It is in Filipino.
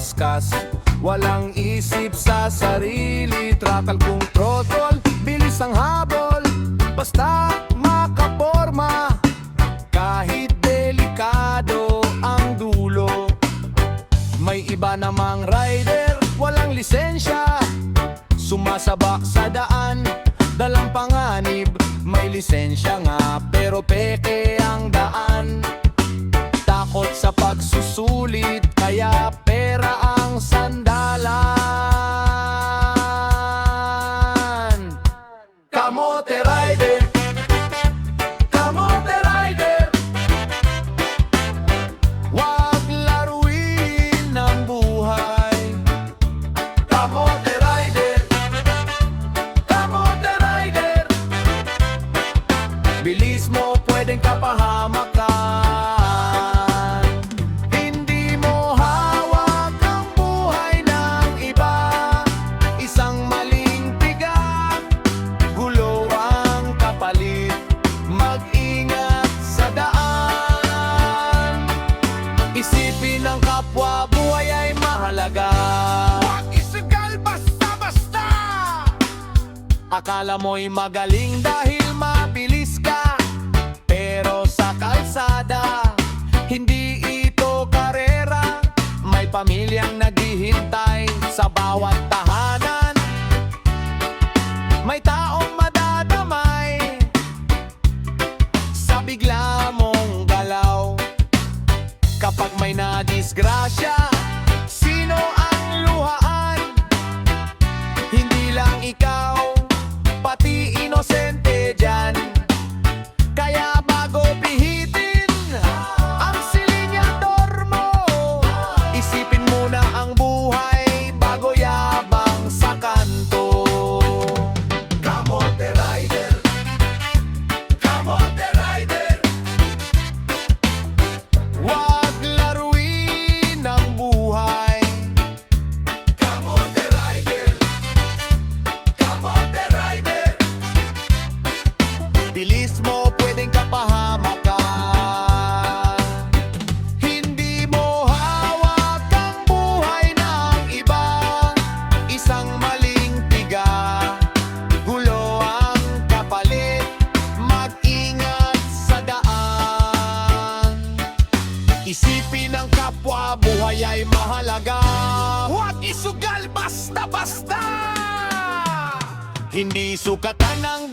makaskas. Walang isip sa sarili, trakal kung throttle, bilis ang habol. Basta makaporma, kahit delikado ang dulo. May iba namang rider, walang lisensya, sumasabak sa daan, dalang panganib. May lisensya nga pero peke ang daan. Takot sa pagsusulit, kaya pera ang sandalan. Kamote rider, kamote rider, wag laruin ang buhay. Kamote rider, kamote rider, bilis mo pwedeng kapahamakan. Hindi mo hawak ang buhay ng iba, isang maling tiga, gulo ang kapalit. Mag-ingat sa daan, isipin ng kapwa, buhay ay mahalaga. Huwag isugal basta-basta. Akala mo'y magaling dahil mabilis ka, pero sa kalsada, hindi ito karera. May pamilyang naghihintay sa bawat tahanan. May taong madadamay sa bigla mong galaw. Kapag may nadisgrasya, sino ang luhaan? Hindi lang ikaw, pati inosente dyan. Kaya bago pihitin ang silinyador mo, isipin muna ang buhay bago yabang sa kanto. Kamote rider, kamote rider, wag laruin ang buhay. Kamote rider, kamote rider, bilis mo pwedeng kapahamakan. Hindi mo hawak ang buhay ng iba, isang maling tiga, gulo ang kapalit. Mag-ingat sa daan, isipin ng kapwa, buhay ay mahalaga. Huwag isugal basta-basta. Hindi sukatan ng